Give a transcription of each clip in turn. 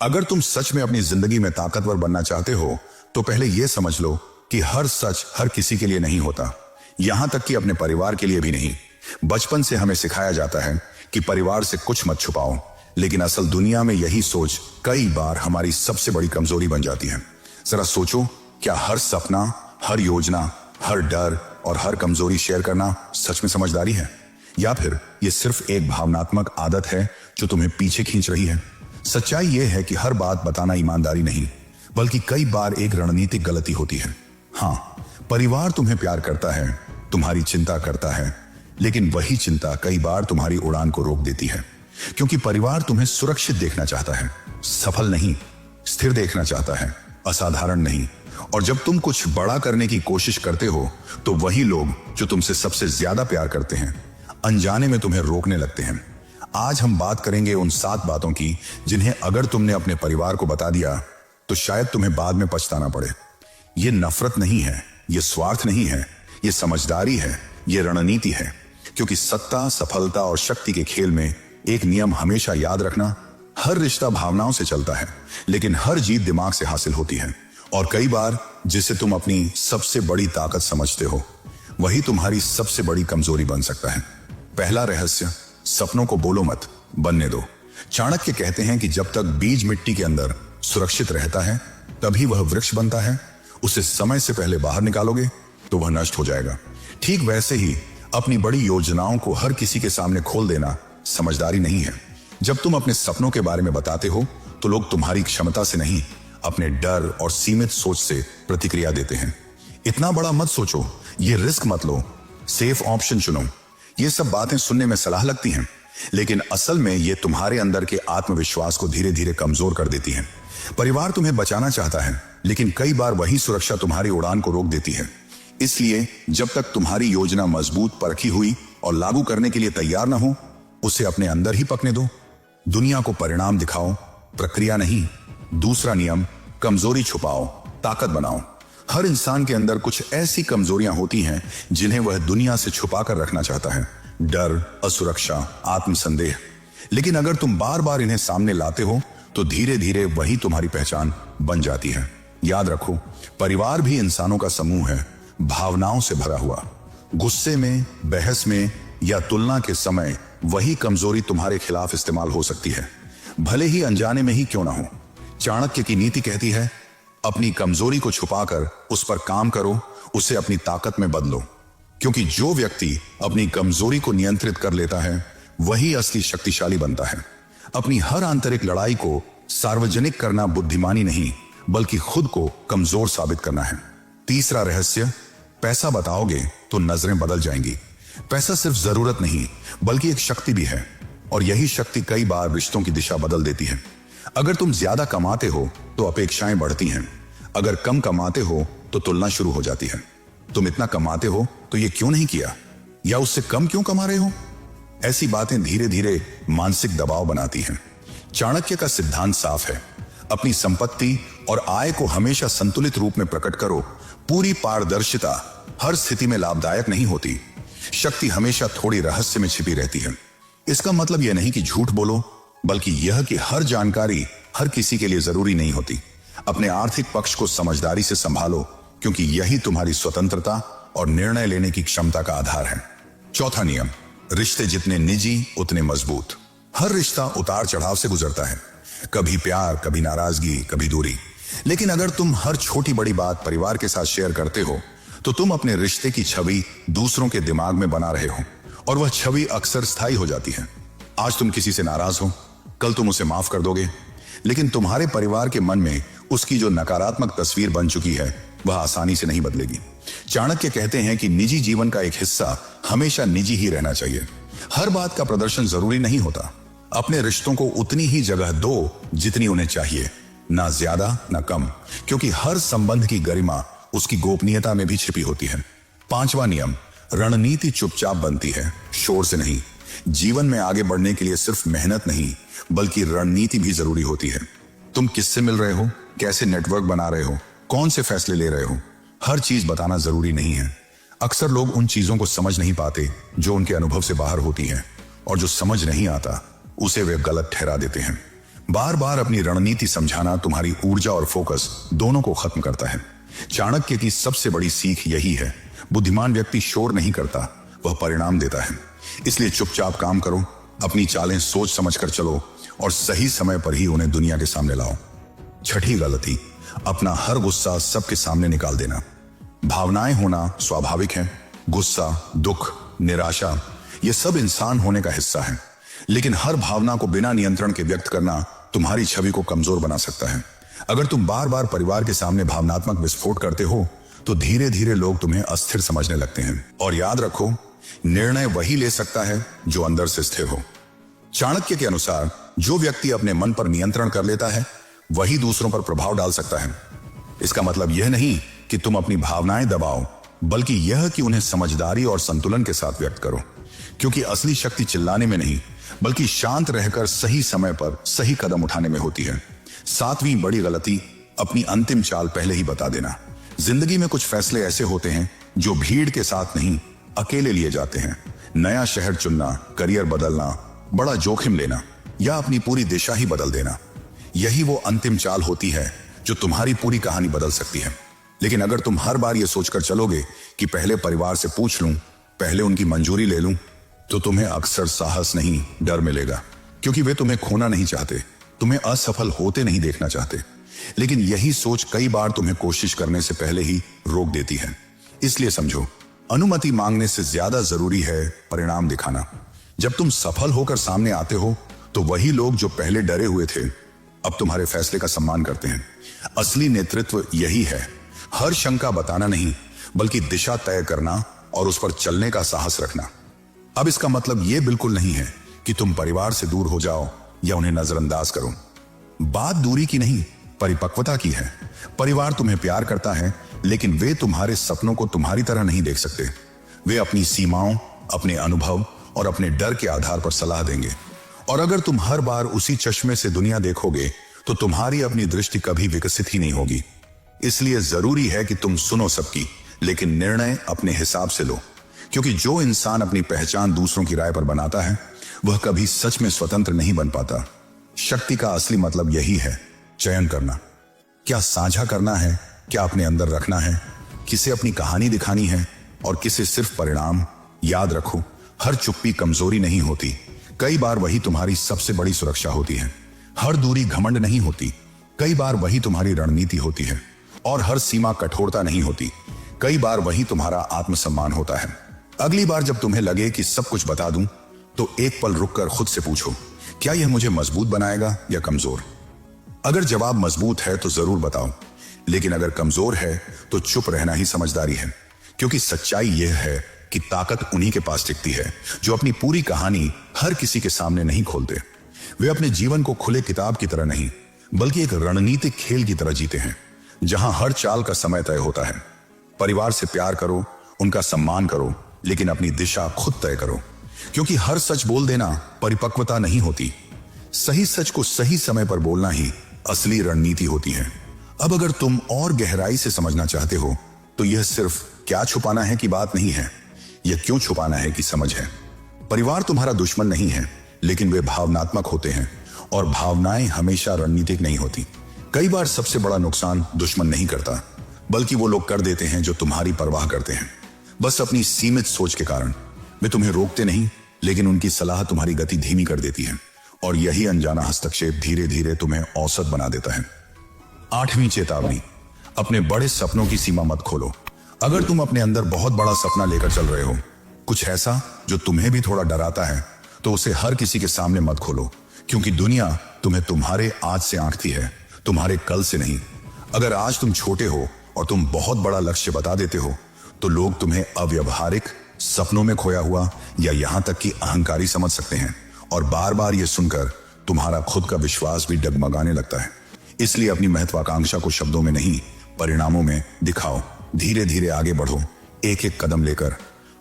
अगर तुम सच में अपनी जिंदगी में ताकतवर बनना चाहते हो तो पहले यह समझ लो कि हर सच हर किसी के लिए नहीं होता, यहां तक कि अपने परिवार के लिए भी नहीं। बचपन से हमें सिखाया जाता है कि परिवार से कुछ मत छुपाओ, लेकिन असल दुनिया में यही सोच कई बार हमारी सबसे बड़ी कमजोरी बन जाती है। जरा सोचो, क्या हर सपना, हर योजना, हर डर और हर कमजोरी शेयर करना सच में समझदारी है, या फिर यह सिर्फ एक भावनात्मक आदत है जो तुम्हें पीछे खींच रही है? सच्चाई यह है कि हर बात बताना ईमानदारी नहीं, बल्कि कई बार एक रणनीतिक गलती होती है। हाँ, परिवार तुम्हें प्यार करता है, तुम्हारी चिंता करता है, लेकिन वही चिंता कई बार तुम्हारी उड़ान को रोक देती है, क्योंकि परिवार तुम्हें सुरक्षित देखना चाहता है, सफल नहीं। स्थिर देखना चाहता है, असाधारण नहीं। और जब तुम कुछ बड़ा करने की कोशिश करते हो तो वही लोग जो तुमसे सबसे ज्यादा प्यार करते हैं अनजाने में तुम्हें रोकने लगते हैं। आज हम बात करेंगे उन 7 बातों की जिन्हें अगर तुमने अपने परिवार को बता दिया तो शायद तुम्हें बाद में पछताना पड़े। यह नफरत नहीं है, यह स्वार्थ नहीं है, यह समझदारी है, यह रणनीति है। क्योंकि सत्ता, सफलता और शक्ति के खेल में एक नियम हमेशा याद रखना, हर रिश्ता भावनाओं से चलता है, लेकिन हर जीत दिमाग से हासिल होती है। और कई बार जिसे तुम अपनी सबसे बड़ी ताकत समझते हो वही तुम्हारी सबसे बड़ी कमजोरी बन सकता है। पहला रहस्य, सपनों को बोलो मत, बनने दो। चाणक्य कहते हैं कि जब तक बीज मिट्टी के अंदर सुरक्षित रहता है तभी वह वृक्ष बनता है। उसे समय से पहले बाहर निकालोगे तो वह नष्ट हो जाएगा। ठीक वैसे ही अपनी बड़ी योजनाओं को हर किसी के सामने खोल देना समझदारी नहीं है। जब तुम अपने सपनों के बारे में बताते हो तो लोग तुम्हारी क्षमता से नहीं, अपने डर और सीमित सोच से प्रतिक्रिया देते हैं। इतना बड़ा मत सोचो, ये रिस्क मत लो, सेफ ऑप्शन चुनो। ये सब बातें सुनने में सलाह लगती हैं, लेकिन असल में ये तुम्हारे अंदर के आत्मविश्वास को धीरे धीरे कमजोर कर देती हैं। परिवार तुम्हें बचाना चाहता है, लेकिन कई बार वही सुरक्षा तुम्हारी उड़ान को रोक देती है। इसलिए जब तक तुम्हारी योजना मजबूत, परखी हुई और लागू करने के लिए तैयार ना हो, उसे अपने अंदर ही पकने दो। दुनिया को परिणाम दिखाओ, प्रक्रिया नहीं। दूसरा नियम, कमजोरी छुपाओ, ताकत बनाओ। हर इंसान के अंदर कुछ ऐसी कमजोरियां होती हैं जिन्हें वह दुनिया से छुपा कर रखना चाहता है। डर, असुरक्षा, आत्मसंदेह। लेकिन अगर तुम बार बार इन्हें सामने लाते हो तो धीरे धीरे वही तुम्हारी पहचान बन जाती है। याद रखो, परिवार भी इंसानों का समूह है, भावनाओं से भरा हुआ। गुस्से में, बहस में या तुलना के समय वही कमजोरी तुम्हारे खिलाफ इस्तेमाल हो सकती है, भले ही अनजाने में ही क्यों ना हो। चाणक्य की नीति कहती है, अपनी कमजोरी को छुपाकर उस पर काम करो, उसे अपनी ताकत में बदलो। क्योंकि जो व्यक्ति अपनी कमजोरी को नियंत्रित कर लेता है वही असली शक्तिशाली बनता है। अपनी हर आंतरिक लड़ाई को सार्वजनिक करना बुद्धिमानी नहीं, बल्कि खुद को कमजोर साबित करना है। तीसरा रहस्य, पैसा बताओगे तो नजरें बदल जाएंगी। पैसा सिर्फ जरूरत नहीं, बल्कि एक शक्ति भी है, और यही शक्ति कई बार रिश्तों की दिशा बदल देती है। अगर तुम ज्यादा कमाते हो तो अपेक्षाएं बढ़ती हैं, अगर कम कमाते हो तो तुलना शुरू हो जाती है। तुम इतना कमाते हो तो ये क्यों नहीं किया, या उससे कम क्यों कमा रहे हो? ऐसी बातें धीरे धीरे मानसिक दबाव बनाती हैं। चाणक्य का सिद्धांत साफ है, अपनी संपत्ति और आय को हमेशा संतुलित रूप में प्रकट करो। पूरी पारदर्शिता हर स्थिति में लाभदायक नहीं होती। शक्ति हमेशा थोड़ी रहस्य में छिपी रहती है। इसका मतलब यह नहीं कि झूठ बोलो, बल्कि यह कि हर जानकारी हर किसी के लिए जरूरी नहीं होती। अपने आर्थिक पक्ष को समझदारी से संभालो, क्योंकि यही तुम्हारी स्वतंत्रता और निर्णय लेने की क्षमता का आधार है। चौथा नियम, रिश्ते जितने निजी उतने मजबूत। हर रिश्ता उतार चढ़ाव से गुजरता है, कभी प्यार, कभी नाराजगी, कभी दूरी। लेकिन अगर तुम हर छोटी बड़ी बात परिवार के साथ शेयर करते हो तो तुम अपने रिश्ते की छवि दूसरों के दिमाग में बना रहे हो, और वह छवि अक्सर स्थायी हो जाती है। आज तुम किसी से नाराज हो, कल तुम उसे माफ कर दोगे, लेकिन तुम्हारे परिवार के मन में उसकी जो नकारात्मक तस्वीर बन चुकी है वह आसानी से नहीं बदलेगी। चाणक्य कहते हैं कि निजी जीवन का एक हिस्सा हमेशा निजी ही रहना चाहिए। हर बात का प्रदर्शन जरूरी नहीं होता। अपने रिश्तों को उतनी ही जगह दो जितनी उन्हें चाहिए, ना ज्यादा ना कम, क्योंकि हर संबंध की गरिमा उसकी गोपनीयता में भी छिपी होती है। पांचवा नियम, रणनीति चुपचाप बनती है, शोर से नहीं। जीवन में आगे बढ़ने के लिए सिर्फ मेहनत नहीं, बल्कि रणनीति भी जरूरी होती है। तुम किससे मिल रहे हो, कैसे नेटवर्क बना रहे हो, कौन से फैसले ले रहे हो, हर चीज बताना जरूरी नहीं है। अक्सर लोग उन चीजों को समझ नहीं पाते जो उनके अनुभव से बाहर होती हैं, और जो समझ नहीं आता उसे वे गलत ठहरा देते हैं। बार बार अपनी रणनीति समझाना तुम्हारी ऊर्जा और फोकस दोनों को खत्म करता है। चाणक्य की सबसे बड़ी सीख यही है, बुद्धिमान व्यक्ति शोर नहीं करता, वह परिणाम देता है। इसलिए चुपचाप काम करो, अपनी चालें सोच समझकर चलो और सही समय पर ही उन्हें दुनिया के सामने लाओ। छठी गलती, अपना हर गुस्सा सबके सामने निकाल देना। भावनाएं होना स्वाभाविक है। गुस्सा, दुख, निराशा, ये सब इंसान होने का हिस्सा है। लेकिन हर भावना को बिना नियंत्रण के व्यक्त करना तुम्हारी छवि को कमजोर बना सकता है। अगर तुम बार बार परिवार के सामने भावनात्मक विस्फोट करते हो तो धीरे धीरे लोग तुम्हें अस्थिर समझने लगते हैं। और याद रखो, निर्णय वही ले सकता है जो अंदर से स्थिर हो। चाणक्य के अनुसार जो व्यक्ति अपने मन पर नियंत्रण कर लेता है वही दूसरों पर प्रभाव डाल सकता है। इसका मतलब यह नहीं कि तुम अपनी भावनाएं दबाओ, बल्कि यह कि उन्हें समझदारी और संतुलन के साथ व्यक्त करो। क्योंकि असली शक्ति चिल्लाने में नहीं, बल्कि शांत रहकर सही समय पर सही कदम उठाने में होती है। सातवीं बड़ी गलती, अपनी अंतिम चाल पहले ही बता देना। जिंदगी में कुछ फैसले ऐसे होते हैं जो भीड़ के साथ नहीं, अकेले लिए जाते हैं। नया शहर चुनना, करियर बदलना, बड़ा जोखिम लेना या अपनी पूरी दिशा ही बदल देना, यही वो अंतिम चाल होती है जो तुम्हारी पूरी कहानी बदल सकती है। लेकिन अगर तुम हर बार ये सोचकर चलोगे कि पहले परिवार से पूछ लूं, पहले उनकी मंजूरी ले लूं, तो तुम्हें अक्सर साहस नहीं, डर मिलेगा। क्योंकि वे तुम्हें खोना नहीं चाहते, तुम्हें असफल होते नहीं देखना चाहते। लेकिन यही सोच कई बार तुम्हें कोशिश करने से पहले ही रोक देती है। इसलिए समझो, अनुमति मांगने से ज्यादा जरूरी है परिणाम दिखाना। जब तुम सफल होकर सामने आते हो तो वही लोग जो पहले डरे हुए थे अब तुम्हारे फैसले का सम्मान करते हैं। असली नेतृत्व यही है, हर शंका बताना नहीं, बल्कि दिशा तय करना और उस पर चलने का साहस रखना। अब इसका मतलब यह बिल्कुल नहीं है कि तुम परिवार से दूर हो जाओ या उन्हें नजरअंदाज करो। बात दूरी की नहीं, परिपक्वता की है। परिवार तुम्हें प्यार करता है, लेकिन वे तुम्हारे सपनों को तुम्हारी तरह नहीं देख सकते। वे अपनी सीमाओं, अपने अनुभव और अपने डर के आधार पर सलाह देंगे। और अगर तुम हर बार उसी चश्मे से दुनिया देखोगे तो तुम्हारी अपनी दृष्टि कभी विकसित ही नहीं होगी। इसलिए जरूरी है कि तुम सुनो सबकी, लेकिन निर्णय अपने हिसाब से लो। क्योंकि जो इंसान अपनी पहचान दूसरों की राय पर बनाता है वह कभी सच में स्वतंत्र नहीं बन पाता। शक्ति का असली मतलब यही है, चयन करना। क्या साझा करना है, क्या अपने अंदर रखना है, किसे अपनी कहानी दिखानी है और किसे सिर्फ परिणाम। याद रखो, हर चुप्पी कमजोरी नहीं होती, कई बार वही तुम्हारी सबसे बड़ी सुरक्षा होती है। हर दूरी घमंड नहीं होती, कई बार वही तुम्हारी रणनीति होती है। और हर सीमा कठोरता नहीं होती, कई बार वही तुम्हारा आत्मसम्मान होता है। अगली बार जब तुम्हें लगे कि सब कुछ बता दूं, तो एक पल रुककर खुद से पूछो, क्या यह मुझे मजबूत बनाएगा या कमजोर? अगर जवाब मजबूत है तो जरूर बताओ, लेकिन अगर कमजोर है तो चुप रहना ही समझदारी है। क्योंकि सच्चाई यह है कि ताकत उन्हीं के पास टिकती है जो अपनी पूरी कहानी हर किसी के सामने नहीं खोलते। वे अपने जीवन को खुले किताब की तरह नहीं, बल्कि एक रणनीतिक खेल की तरह जीते हैं, जहां हर चाल का समय तय होता है। परिवार से प्यार करो, उनका सम्मान करो, लेकिन अपनी दिशा खुद तय करो। क्योंकि हर सच बोल देना परिपक्वता नहीं होती, सही सच को सही समय पर बोलना ही असली रणनीति होती है। अब अगर तुम और गहराई से समझना चाहते हो तो यह सिर्फ क्या छुपाना है की बात नहीं है, यह क्यों छुपाना है की समझ है। परिवार तुम्हारा दुश्मन नहीं है, लेकिन वे भावनात्मक होते हैं और भावनाएं हमेशा रणनीतिक नहीं होती। कई बार सबसे बड़ा नुकसान दुश्मन नहीं करता, बल्कि वो लोग कर देते हैं जो तुम्हारी परवाह करते हैं, बस अपनी सीमित सोच के कारण। वे तुम्हें रोकते नहीं, लेकिन उनकी सलाह तुम्हारी गति धीमी कर देती है, और यही अनजाना हस्तक्षेप धीरे धीरे तुम्हें औसत बना देता है। आठवीं चेतावनी, अपने बड़े सपनों की सीमा मत खोलो। अगर तुम अपने अंदर बहुत बड़ा सपना लेकर चल रहे हो, कुछ ऐसा जो तुम्हें भी थोड़ा डराता है, तो उसे हर किसी के सामने मत खोलो। क्योंकि दुनिया तुम्हें तुम्हारे आज से आंकती है, तुम्हारे कल से नहीं। अगर आज तुम छोटे हो और तुम बहुत बड़ा लक्ष्य बता देते हो, तो लोग तुम्हें अव्यवहारिक, सपनों में खोया हुआ या यहां तक कि अहंकारी समझ सकते हैं। और बार बार यह सुनकर तुम्हारा खुद का विश्वास भी डगमगाने लगता है। इसलिए अपनी महत्वाकांक्षा को शब्दों में नहीं, परिणामों में दिखाओ। धीरे धीरे आगे बढ़ो, एक एक कदम लेकर।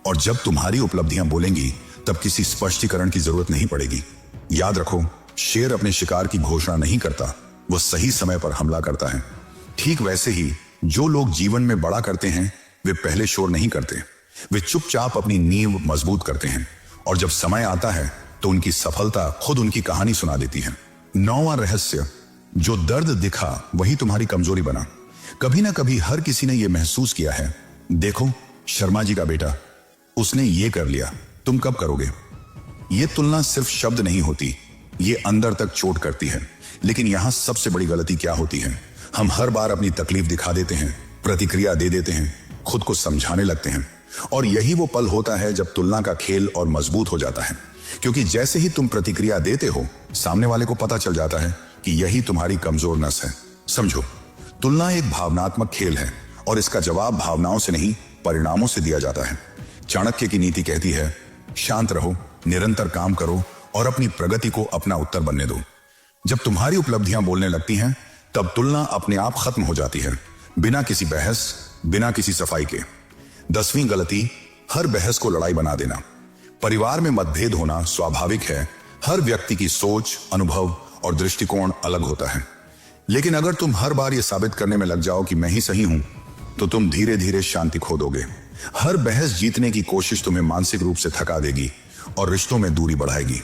और जब तुम्हारी उपलब्धियां बोलेंगी, तब किसी स्पष्टीकरण की जरूरत नहीं पड़ेगी। याद रखो, शेर अपने शिकार की घोषणा नहीं करता, वह सही समय पर हमला करता है। ठीक वैसे ही जो लोग जीवन में बड़ा करते हैं, वे पहले शोर नहीं करते, वे चुपचाप अपनी नींव मजबूत करते हैं। और जब समय आता है तो उनकी सफलता खुद उनकी कहानी सुना देती है। 9वां रहस्य, जो दर्द दिखा वही तुम्हारी कमजोरी बना। कभी ना कभी हर किसी ने यह महसूस किया है, देखो शर्मा जी का बेटा, उसने ये कर लिया, तुम कब करोगे। यह तुलना सिर्फ शब्द नहीं होती, ये अंदर तक चोट करती है। लेकिन यहां सबसे बड़ी गलती क्या होती है, हम हर बार अपनी तकलीफ दिखा देते हैं, प्रतिक्रिया दे देते हैं, खुद को समझाने लगते हैं, और यही वो पल होता है जब तुलना का खेल और मजबूत हो जाता है। क्योंकि जैसे ही तुम प्रतिक्रिया देते हो, सामने वाले को पता चल जाता है कि यही तुम्हारी कमजोर नस है। समझो, तुलना एक भावनात्मक खेल है और इसका जवाब भावनाओं से नहीं, परिणामों से दिया जाता है। चाणक्य की नीति कहती है, शांत रहो, निरंतर काम करो और अपनी प्रगति को अपना उत्तर बनने दो। जब तुम्हारी उपलब्धियां बोलने लगती हैं, तब तुलना अपने आप खत्म हो जाती है, बिना किसी बहस, बिना किसी सफाई के। 10वीं गलती, हर बहस को लड़ाई बना देना। परिवार में मतभेद होना स्वाभाविक है। हर व्यक्ति की सोच, अनुभव और दृष्टिकोण अलग होता है। लेकिन अगर तुम हर बार यह साबित करने में लग जाओ कि मैं ही सही हूं, तो तुम धीरे धीरे शांति खो दोगे। हर बहस जीतने की कोशिश तुम्हें मानसिक रूप से थका देगी और रिश्तों में दूरी बढ़ाएगी।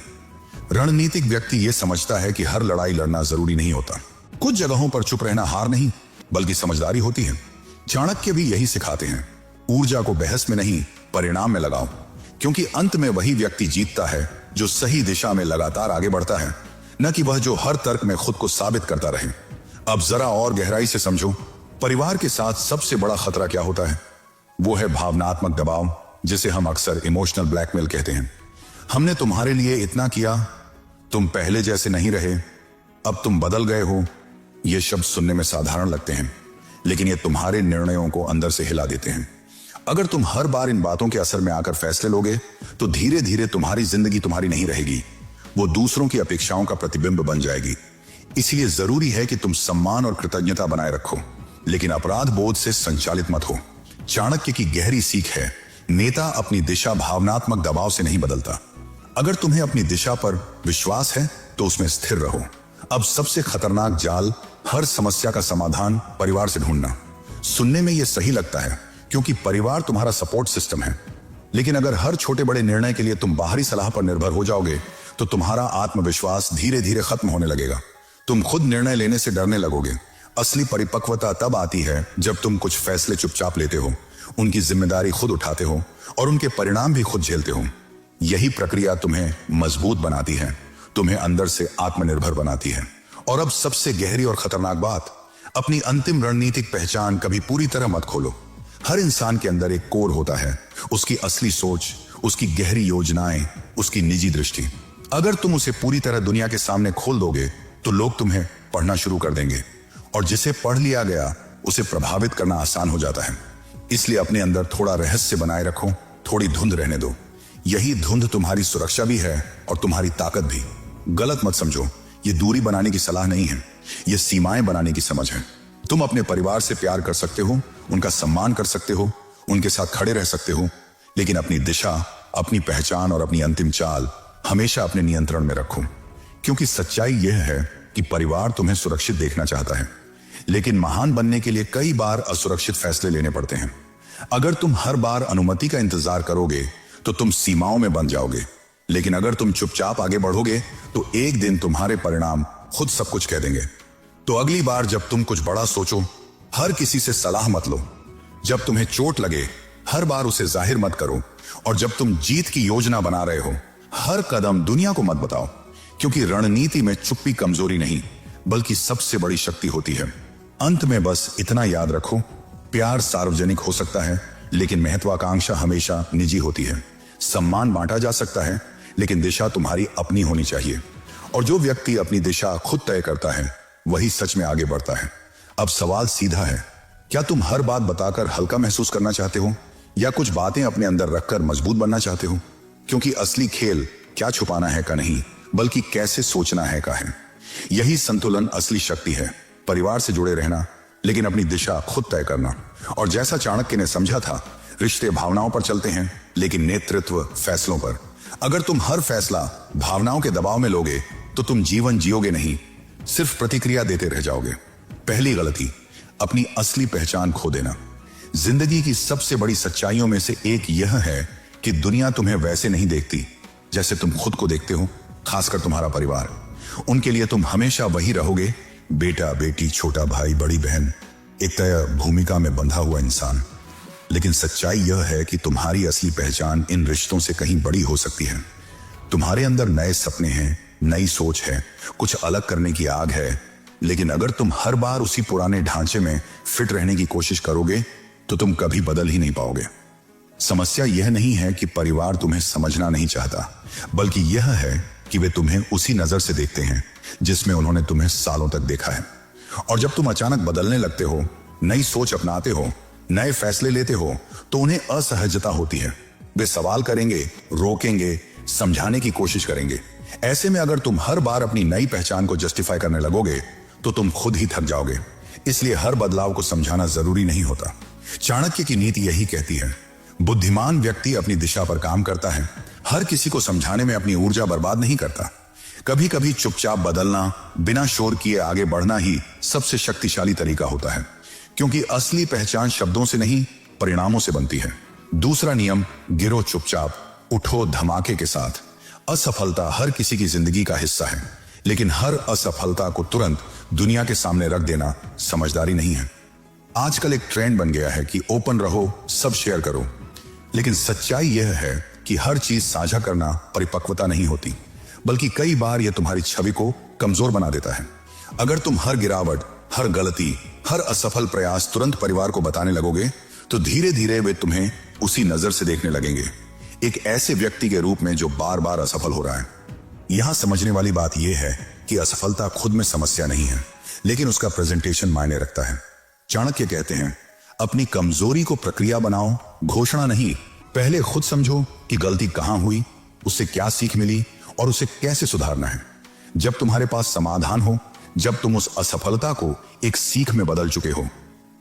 रणनीतिक व्यक्ति यह समझता है कि हर लड़ाई लड़ना जरूरी नहीं होता। कुछ जगहों पर चुप रहना हार नहीं, बल्कि समझदारी होती है। चाणक्य भी यही सिखाते हैं, ऊर्जा को बहस में नहीं, परिणाम में लगाओ, क्योंकि अंत में वही व्यक्ति जीतता है जो सही दिशा में लगातार आगे बढ़ता है, न कि वह जो हर तर्क में खुद को साबित करता रहे। अब जरा और गहराई से समझो, परिवार के साथ सबसे बड़ा खतरा क्या होता है? वो है भावनात्मक दबाव, जिसे हम अक्सर इमोशनल ब्लैकमेल कहते हैं। हमने तुम्हारे लिए इतना किया, तुम पहले जैसे नहीं रहे, अब तुम बदल गए हो। ये शब्द सुनने में साधारण लगते हैं, लेकिन ये तुम्हारे निर्णयों को अंदर से हिला देते हैं। अगर तुम हर बार इन बातों के असर में आकर फैसले लोगे, तो धीरे धीरे तुम्हारी जिंदगी तुम्हारी नहीं रहेगी, वो दूसरों की अपेक्षाओं का प्रतिबिंब बन जाएगी। इसलिए जरूरी है कि तुम सम्मान और कृतज्ञता बनाए रखो, लेकिन अपराध बोध से संचालित मत हो। चाणक्य की गहरी सीख है, नेता अपनी दिशा भावनात्मक दबाव से नहीं बदलता। अगर तुम्हें अपनी दिशा पर विश्वास है, तो उसमें स्थिर रहो। अब सबसे खतरनाक जाल, हर समस्या का समाधान परिवार से ढूंढना। सुनने में यह सही लगता है, क्योंकि परिवार तुम्हारा सपोर्ट सिस्टम है। लेकिन अगर हर छोटे बड़े निर्णय के लिए तुम बाहरी सलाह पर निर्भर हो जाओगे, तो तुम्हारा आत्मविश्वास धीरे धीरे खत्म होने लगेगा। तुम खुद निर्णय लेने से डरने लगोगे। असली परिपक्वता तब आती है जब तुम कुछ फैसले चुपचाप लेते हो, उनकी जिम्मेदारी खुद उठाते हो और उनके परिणाम भी खुद झेलते हो। यही प्रक्रिया तुम्हें मजबूत बनाती है, तुम्हें अंदर से आत्मनिर्भर बनाती है। और अब सबसे गहरी और खतरनाक बात, अपनी अंतिम रणनीतिक पहचान कभी पूरी तरह मत खोलो। हर इंसान के अंदर एक कोर होता है, उसकी असली सोच, उसकी गहरी योजनाएं, उसकी निजी दृष्टि। अगर तुम उसे पूरी तरह दुनिया के सामने खोल दोगे, तो लोग तुम्हें पढ़ना शुरू कर देंगे, और जिसे पढ़ लिया गया उसे प्रभावित करना आसान हो जाता है। इसलिए अपने अंदर थोड़ा रहस्य बनाए रखो, थोड़ी धुंध रहने दो। यही धुंध तुम्हारी सुरक्षा भी है और तुम्हारी ताकत भी। गलत मत समझो, ये दूरी बनाने की सलाह नहीं है, ये सीमाएं बनाने की समझ है। तुम अपने परिवार से प्यार कर सकते हो, उनका सम्मान कर सकते हो, उनके साथ खड़े रह सकते हो, लेकिन अपनी दिशा, अपनी पहचान और अपनी अंतिम चाल हमेशा अपने नियंत्रण में रखो। क्योंकि सच्चाई यह है कि परिवार तुम्हें सुरक्षित देखना चाहता है, लेकिन महान बनने के लिए कई बार असुरक्षित फैसले लेने पड़ते हैं। अगर तुम हर बार अनुमति का इंतजार करोगे, तो तुम सीमाओं में बंध जाओगे, लेकिन अगर तुम चुपचाप आगे बढ़ोगे, तो एक दिन तुम्हारे परिणाम खुद सब कुछ कह देंगे। तो अगली बार जब तुम कुछ बड़ा सोचो, हर किसी से सलाह मत लो। जब तुम्हें चोट लगे, हर बार उसे जाहिर मत करो, और जब तुम जीत की योजना बना रहे हो, हर कदम दुनिया को मत बताओ, क्योंकि रणनीति में चुप्पी कमजोरी नहीं, बल्कि सबसे बड़ी शक्ति होती है। अंत में बस इतना याद रखो, प्यार सार्वजनिक हो सकता है, लेकिन महत्वाकांक्षा हमेशा निजी होती है। सम्मान बांटा जा सकता है, लेकिन दिशा तुम्हारी अपनी होनी चाहिए। और जो व्यक्ति अपनी दिशा खुद तय करता है, वही सच में आगे बढ़ता है। अब सवाल सीधा है, क्या तुम हर बात बताकर हल्का महसूस करना चाहते हो, या कुछ बातें अपने अंदर रखकर मजबूत बनना चाहते हो? क्योंकि असली खेल क्या छुपाना है का नहीं, बल्कि कैसे सोचना है का है। यही संतुलन असली शक्ति है। परिवार से जुड़े रहना, लेकिन अपनी दिशा खुद तय करना। और जैसा चाणक्य ने समझा था, रिश्ते भावनाओं पर चलते हैं, लेकिन नेतृत्व फैसलों पर। अगर तुम हर फैसला भावनाओं के दबाव में लोगे, तो तुम जीवन जियोगे नहीं, सिर्फ प्रतिक्रिया देते रह जाओगे। पहली गलती, अपनी असली पहचान खो देना। जिंदगी की सबसे बड़ी सच्चाइयों में से एक यह है कि दुनिया तुम्हें वैसे नहीं देखती जैसे तुम खुद को देखते हो, खासकर तुम्हारा परिवार। उनके लिए तुम हमेशा वही रहोगे, बेटा बेटी, छोटा भाई, बड़ी बहन, एक तय भूमिका में बंधा हुआ इंसान। लेकिन सच्चाई यह है कि तुम्हारी असली पहचान इन रिश्तों से कहीं बड़ी हो सकती है। तुम्हारे अंदर नए सपने हैं, नई सोच है, कुछ अलग करने की आग है। लेकिन अगर तुम हर बार उसी पुराने ढांचे में फिट रहने की कोशिश करोगे तो तुम कभी बदल ही नहीं पाओगे। समस्या यह नहीं है कि परिवार तुम्हें समझना नहीं चाहता, बल्कि यह है कि वे तुम्हें उसी नजर से देखते हैं जिसमें उन्होंने तुम्हें सालों तक देखा है। और जब तुम अचानक बदलने लगते हो, नई सोच अपनाते हो, नए फैसले लेते हो, तो उन्हें असहजता होती है। वे सवाल करेंगे, रोकेंगे, समझाने की कोशिश करेंगे। ऐसे में अगर तुम हर बार अपनी नई पहचान को जस्टिफाई करने लगोगे तो तुम खुद ही थक जाओगे। इसलिए हर बदलाव को समझाना जरूरी नहीं होता। चाणक्य की नीति यही कहती है, बुद्धिमान व्यक्ति अपनी दिशा पर काम करता है, हर किसी को समझाने में अपनी ऊर्जा बर्बाद नहीं करता। कभी कभी चुपचाप बदलना, बिना शोर किए आगे बढ़ना ही सबसे शक्तिशाली तरीका होता है, क्योंकि असली पहचान शब्दों से नहीं, परिणामों से बनती है। दूसरा नियम, गिरो चुपचाप, उठो धमाके के साथ। असफलता हर किसी की जिंदगी का हिस्सा है, लेकिन हर असफलता को तुरंत दुनिया के सामने रख देना समझदारी नहीं है। आजकल एक ट्रेंड बन गया है कि ओपन रहो, सब शेयर करो। लेकिन सच्चाई यह है कि हर चीज साझा करना परिपक्वता नहीं होती, बल्कि कई बार यह तुम्हारी छवि को कमजोर बना देता है। अगर तुम हर गिरावट, हर गलती, हर असफल प्रयास तुरंत परिवार को बताने लगोगे तो धीरे धीरे वे तुम्हें उसी नजर से देखने लगेंगे, एक ऐसे व्यक्ति के रूप में जो बार बार असफल हो रहा है। यहां समझने वाली बात यह है कि असफलता खुद में समस्या नहीं है, लेकिन उसका प्रेजेंटेशन मायने रखता है। चाणक्य कहते हैं, अपनी कमजोरी को प्रक्रिया बनाओ, घोषणा नहीं। पहले खुद समझो कि गलती कहां हुई, उससे क्या सीख मिली और उसे कैसे सुधारना है। जब तुम्हारे पास समाधान हो, जब तुम उस असफलता को एक सीख में बदल चुके हो,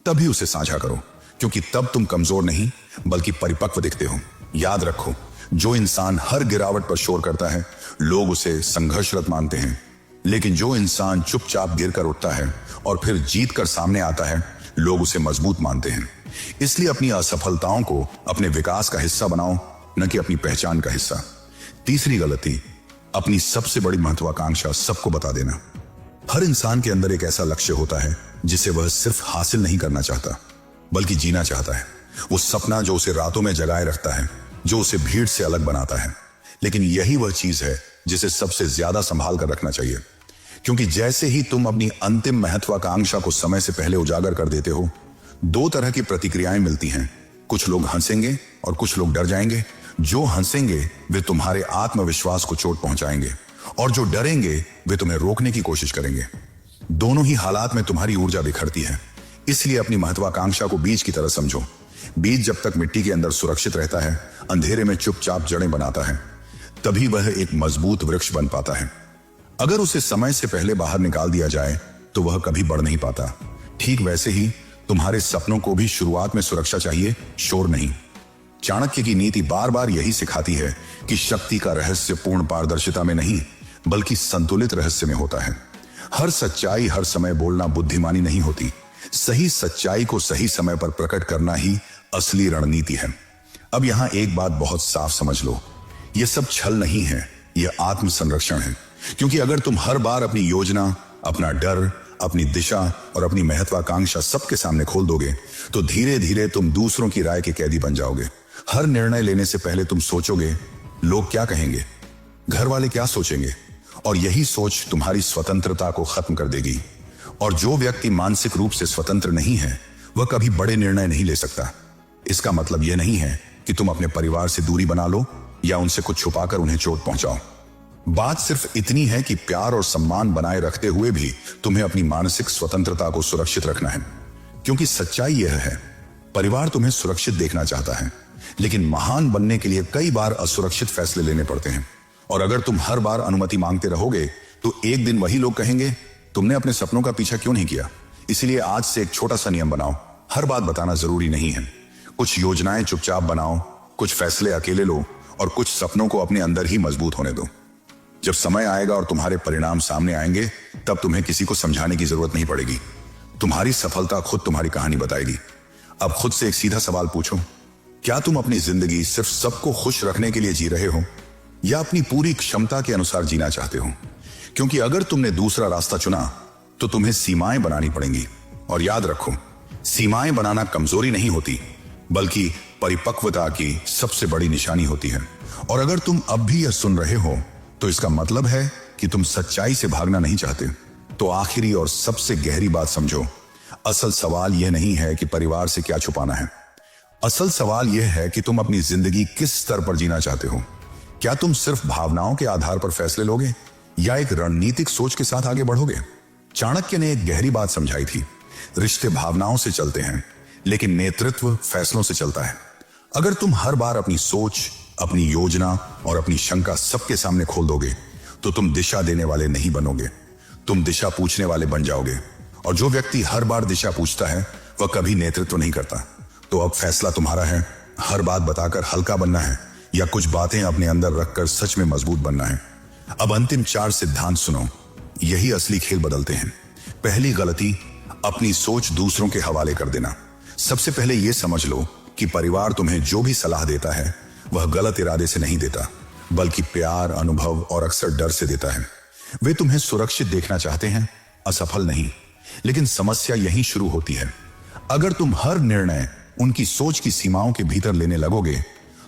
तभी उसे साझा करो, क्योंकि तब तुम कमजोर नहीं बल्कि परिपक्व दिखते हो। याद रखो, जो इंसान हर गिरावट पर शोर करता है, लोग उसे संघर्षरत मानते हैं, लेकिन जो इंसान चुपचाप गिरकर उठता है और फिर जीत कर सामने आता है, लोग उसे मजबूत मानते हैं। इसलिए अपनी असफलताओं को अपने विकास का हिस्सा बनाओ, न कि अपनी पहचान का हिस्सा। तीसरी गलती, अपनी सबसे बड़ी महत्वाकांक्षा सबको बता देना। हर इंसान के अंदर एक ऐसा लक्ष्य होता है जिसे वह सिर्फ हासिल नहीं करना चाहता, बल्कि जीना चाहता है। वो सपना जो उसे रातों में जगाए रखता है, जो उसे भीड़ से अलग बनाता है। लेकिन यही वह चीज है जिसे सबसे ज्यादा संभाल कर रखना चाहिए, क्योंकि जैसे ही तुम अपनी अंतिम महत्वाकांक्षा को समय से पहले उजागर कर देते हो, दो तरह की प्रतिक्रियाएं मिलती हैं। कुछ लोग हंसेंगे और कुछ लोग डर जाएंगे। जो हंसेंगे वे तुम्हारे आत्मविश्वास को चोट पहुंचाएंगे, और जो डरेंगे वे तुम्हें रोकने की कोशिश करेंगे। दोनों ही हालात में तुम्हारी ऊर्जा बिखरती है। इसलिए अपनी महत्वाकांक्षा को बीज की तरह समझो। बीज जब तक मिट्टी के अंदर सुरक्षित रहता है, अंधेरे में चुपचाप जड़ें बनाता है, तभी वह एक मजबूत वृक्ष बन पाता है। अगर उसे समय से पहले बाहर निकाल दिया जाए तो वह कभी बढ़ नहीं पाता। ठीक वैसे ही तुम्हारे सपनों को भी शुरुआत में सुरक्षा चाहिए, शोर नहीं। चाणक्य की नीति बार बार यही सिखाती है कि शक्ति का रहस्य पूर्ण पारदर्शिता में नहीं, बल्कि संतुलित रहस्य में होता है। हर सच्चाई हर समय बोलना बुद्धिमानी नहीं होती। सही सच्चाई को सही समय पर प्रकट करना ही असली रणनीति है। अब यहां एक बात बहुत साफ समझ लो, यह सब छल नहीं है, यह आत्म संरक्षण है। क्योंकि अगर तुम हर बार अपनी योजना, अपना डर, अपनी दिशा और अपनी महत्वाकांक्षा सबके सामने खोल दोगे, तो धीरे धीरे तुम दूसरों की राय के कैदी बन जाओगे। हर निर्णय लेने से पहले तुम सोचोगे, लोग क्या कहेंगे, घर वाले क्या सोचेंगे, और यही सोच तुम्हारी स्वतंत्रता को खत्म कर देगी। और जो व्यक्ति मानसिक रूप से स्वतंत्र नहीं है, वह कभी बड़े निर्णय नहीं ले सकता। इसका मतलब यह नहीं है कि तुम अपने परिवार से दूरी बना लो या उनसे कुछ छुपाकर उन्हें चोट पहुंचाओ। बात सिर्फ इतनी है कि प्यार और सम्मान बनाए रखते हुए भी तुम्हें अपनी मानसिक स्वतंत्रता को सुरक्षित रखना है। क्योंकि सच्चाई यह है, परिवार तुम्हें सुरक्षित देखना चाहता है, लेकिन महान बनने के लिए कई बार असुरक्षित फैसले लेने पड़ते हैं। और अगर तुम हर बार अनुमति मांगते रहोगे तो एक दिन वही लोग कहेंगे, तुमने अपने सपनों का पीछा क्यों नहीं किया। इसलिए आज से एक छोटा सा नियम बनाओ, हर बात बताना जरूरी नहीं है। कुछ योजनाएं चुपचाप बनाओ, कुछ फैसले अकेले लो, और कुछ सपनों को अपने अंदर ही मजबूत होने दो। जब समय आएगा और तुम्हारे परिणाम सामने आएंगे, तब तुम्हें किसी को समझाने की जरूरत नहीं पड़ेगी। तुम्हारी सफलता खुद तुम्हारी कहानी बताएगी। अब खुद से एक सीधा सवाल पूछो, क्या तुम अपनी जिंदगी सिर्फ सबको खुश रखने के लिए जी रहे हो, या अपनी पूरी क्षमता के अनुसार जीना चाहते हो। क्योंकि अगर तुमने दूसरा रास्ता चुना तो तुम्हें सीमाएं बनानी पड़ेंगी। और याद रखो, सीमाएं बनाना कमजोरी नहीं होती, बल्कि परिपक्वता की सबसे बड़ी निशानी होती है। और अगर तुम अब भी यह सुन रहे हो तो इसका मतलब है कि तुम सच्चाई से भागना नहीं चाहते। तो आखिरी और सबसे गहरी बात समझो, असल सवाल यह नहीं है कि परिवार से क्या छुपाना है। असल सवाल यह है कि तुम अपनी जिंदगी किस स्तर पर जीना चाहते हो। क्या तुम सिर्फ भावनाओं के आधार पर फैसले लोगे या एक रणनीतिक सोच के साथ आगे बढ़ोगे? चाणक्य ने एक गहरी बात समझाई थी, रिश्ते भावनाओं से चलते हैं लेकिन नेतृत्व फैसलों से चलता है। अगर तुम हर बार अपनी सोच, अपनी योजना और अपनी शंका सबके सामने खोल दोगे तो तुम दिशा देने वाले नहीं बनोगे, तुम दिशा पूछने वाले बन जाओगे। और जो व्यक्ति हर बार दिशा पूछता है वह कभी नेतृत्व नहीं करता। तो अब फैसला तुम्हारा है, हर बात बताकर हल्का बनना है या कुछ बातें अपने अंदर रखकर सच में मजबूत बनना है। अब अंतिम 4 सिद्धांत सुनो, यही असली खेल बदलते हैं। पहली गलती, अपनी सोच दूसरों के हवाले कर देना। सबसे पहले यह समझ लो कि परिवार तुम्हें जो भी सलाह देता है वह गलत इरादे से नहीं देता, बल्कि प्यार, अनुभव और अक्सर डर से देता है। वे तुम्हें सुरक्षित देखना चाहते हैं, असफल नहीं। लेकिन समस्या यहीं शुरू होती है। अगर तुम हर निर्णय उनकी सोच की सीमाओं के भीतर लेने लगोगे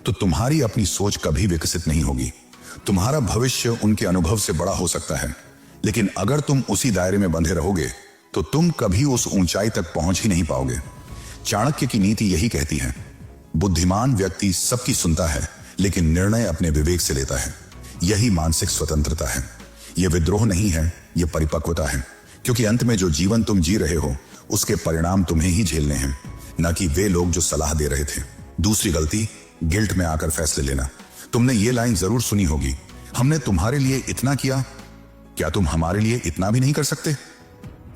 तो तुम्हारी अपनी सोच कभी विकसित नहीं होगी। तुम्हारा भविष्य उनके अनुभव से बड़ा हो सकता है, लेकिन अगर तुम उसी दायरे में बंधे रहोगे तो तुम कभी उस ऊंचाई तक पहुंच ही नहीं पाओगे। चाणक्य की नीति यही कहती है, बुद्धिमान व्यक्ति सबकी सुनता है लेकिन निर्णय अपने विवेक से लेता है। यही मानसिक स्वतंत्रता है। यह विद्रोह नहीं है, यह परिपक्वता है। क्योंकि अंत में जो जीवन तुम जी रहे हो उसके परिणाम तुम्हें ही झेलने हैं, न कि वे लोग जो सलाह दे रहे थे। दूसरी गलती, गिल्ट में आकर फैसले लेना। तुमने ये लाइन जरूर सुनी होगी, हमने तुम्हारे लिए इतना किया, क्या तुम हमारे लिए इतना भी नहीं कर सकते?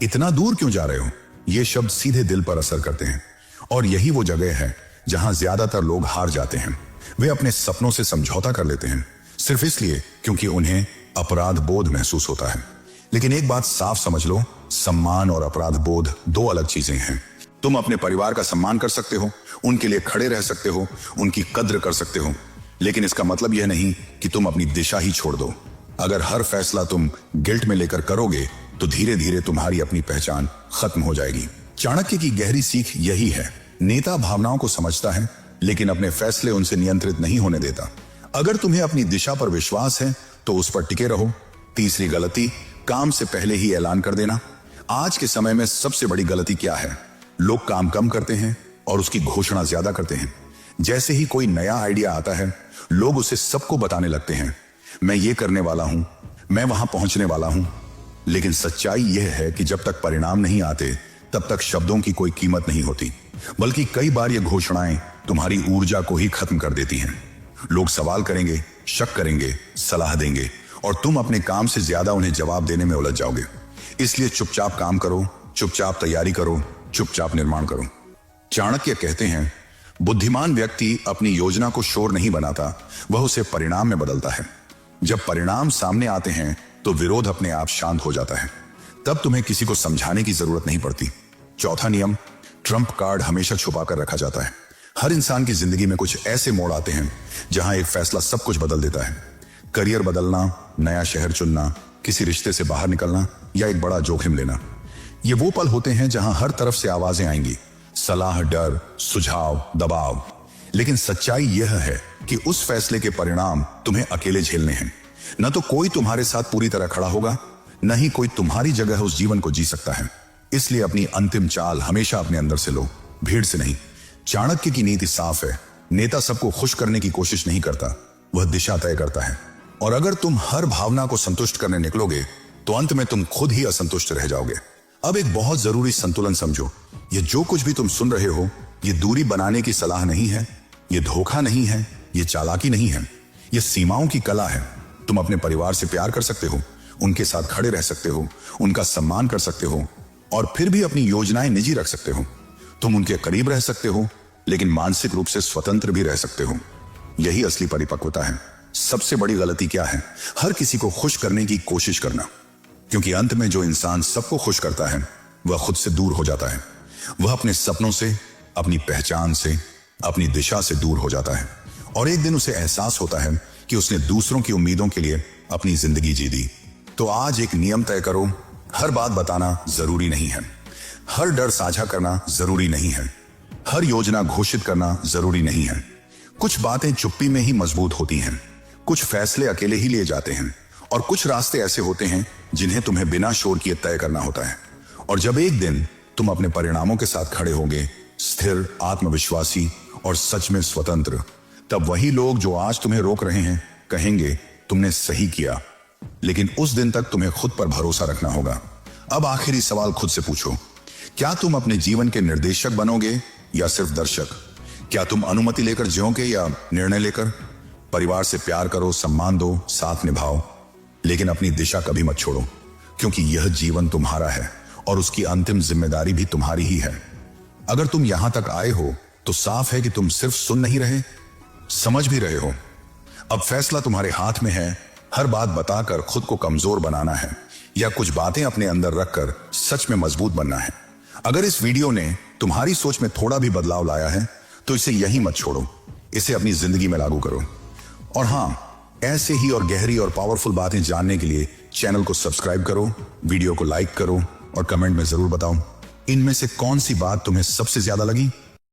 इतना दूर क्यों जा रहे हो? ये शब्द सीधे दिल पर असर करते हैं। और यही वो जगह है जहां ज्यादातर लोग हार जाते हैं। वे अपने सपनों से समझौता कर लेते हैं सिर्फ इसलिए क्योंकि उन्हें अपराध बोध महसूस होता है। लेकिन एक बात साफ समझ लो, सम्मान और अपराध बोध 2 अलग चीजें हैं। तुम अपने परिवार का सम्मान कर सकते हो, उनके लिए खड़े रह सकते हो, उनकी कद्र कर सकते हो, लेकिन इसका मतलब यह नहीं कि तुम अपनी दिशा ही छोड़ दो। अगर हर फैसला तुम गिल्ट में लेकर करोगे तो धीरे धीरे तुम्हारी अपनी पहचान खत्म हो जाएगी। चाणक्य की गहरी सीख यही है, नेता भावनाओं को समझता है लेकिन अपने फैसले उनसे नियंत्रित नहीं होने देता। अगर तुम्हें अपनी दिशा पर विश्वास है तो उस पर टिके रहो। तीसरी गलती, काम से पहले ही ऐलान कर देना। आज के समय में सबसे बड़ी गलती क्या है? लोग काम कम करते हैं और उसकी घोषणा ज्यादा करते हैं। जैसे ही कोई नया आइडिया आता है लोग उसे सबको बताने लगते हैं, मैं ये करने वाला हूं, मैं वहां पहुंचने वाला हूं। लेकिन सच्चाई यह है कि जब तक परिणाम नहीं आते तब तक शब्दों की कोई कीमत नहीं होती, बल्कि कई बार ये घोषणाएं तुम्हारी ऊर्जा को ही खत्म कर देती हैं। लोग सवाल करेंगे, शक करेंगे, सलाह देंगे और तुम अपने काम से ज्यादा उन्हें जवाब देने में उलझ जाओगे। इसलिए चुपचाप काम करो, चुपचाप तैयारी करो, चुपचाप निर्माण करो। चाणक्य कहते हैं, बुद्धिमान व्यक्ति अपनी योजना को शोर नहीं बनाता, वह उसे परिणाम में बदलता है। जब परिणाम सामने आते हैं तो विरोध अपने आप शांत हो जाता है। तब तुम्हें किसी को समझाने की जरूरत नहीं पड़ती। चौथा नियम, ट्रम्प कार्ड हमेशा छुपा कर रखा जाता है। हर इंसान की जिंदगी में कुछ ऐसे मोड़ आते हैं जहां एक फैसला सब कुछ बदल देता है। करियर बदलना, नया शहर चुनना, किसी रिश्ते से बाहर निकलना या एक बड़ा जोखिम लेना। ये वो पल होते हैं जहां हर तरफ से आवाजें आएंगी, सलाह, डर, सुझाव, दबाव। लेकिन सच्चाई यह है कि उस फैसले के परिणाम तुम्हें अकेले झेलने हैं। न तो कोई तुम्हारे साथ पूरी तरह खड़ा होगा, न ही कोई तुम्हारी जगह उस जीवन को जी सकता है। इसलिए अपनी अंतिम चाल हमेशा अपने अंदर से लो, भीड़ से नहीं। चाणक्य की नीति साफ है, नेता सबको खुश करने की कोशिश नहीं करता, वह दिशा तय करता है। और अगर तुम हर भावना को संतुष्ट करने निकलोगे तो अंत में तुम खुद ही असंतुष्ट रह जाओगे। अब एक बहुत जरूरी संतुलन समझो, ये जो कुछ भी तुम सुन रहे हो, ये दूरी बनाने की सलाह नहीं है, ये धोखा नहीं है, ये चालाकी नहीं है, ये सीमाओं की कला है। तुम अपने परिवार से प्यार कर सकते हो, उनके साथ खड़े रह सकते हो, उनका सम्मान कर सकते हो और फिर भी अपनी योजनाएं निजी रख सकते हो। तुम उनके करीब रह सकते हो लेकिन मानसिक रूप से स्वतंत्र भी रह सकते हो। यही असली परिपक्वता है। सबसे बड़ी गलती क्या है? हर किसी को खुश करने की कोशिश करना, क्योंकि अंत में जो इंसान सबको खुश करता है वह खुद से दूर हो जाता है। वह अपने सपनों से, अपनी पहचान से, अपनी दिशा से दूर हो जाता है और एक दिन उसे एहसास होता है कि उसने दूसरों की उम्मीदों के लिए अपनी जिंदगी जी दी। तो आज एक नियम तय करो, हर बात बताना जरूरी नहीं है, हर डर साझा करना जरूरी नहीं है, हर योजना घोषित करना जरूरी नहीं है। कुछ बातें चुप्पी में ही मजबूत होती हैं, कुछ फैसले अकेले ही लिए जाते हैं, और कुछ रास्ते ऐसे होते हैं जिन्हें तुम्हें बिना शोर किए तय करना होता है। और जब एक दिन तुम अपने परिणामों के साथ खड़े होगे, स्थिर, आत्मविश्वासी और सच में स्वतंत्र, तब वही लोग जो आज तुम्हें रोक रहे हैं कहेंगे तुमने सही किया। लेकिन उस दिन तक तुम्हें खुद पर भरोसा रखना होगा। अब आखिरी सवाल खुद से पूछो, क्या तुम अपने जीवन के निर्देशक बनोगे या सिर्फ दर्शक? क्या तुम अनुमति लेकर जियोगे या निर्णय लेकर? परिवार से प्यार करो, सम्मान दो, साथ निभाओ, लेकिन अपनी दिशा कभी मत छोड़ो, क्योंकि यह जीवन तुम्हारा है और उसकी अंतिम जिम्मेदारी भी तुम्हारी ही है। अगर तुम यहां तक आए हो तो साफ है कि तुम सिर्फ सुन नहीं रहे, समझ भी रहे हो। अब फैसला तुम्हारे हाथ में है, हर बात बताकर खुद को कमजोर बनाना है या कुछ बातें अपने अंदर रखकर सच में मजबूत बनना है। अगर इस वीडियो ने तुम्हारी सोच में थोड़ा भी बदलाव लाया है तो इसे यहीं मत छोड़ो, इसे अपनी जिंदगी में लागू करो। और हां, ऐसे ही और गहरी और पावरफुल बातें जानने के लिए चैनल को सब्सक्राइब करो, वीडियो को लाइक करो और कमेंट में जरूर बताओ इनमें से कौन सी बात तुम्हें सबसे ज्यादा लगी।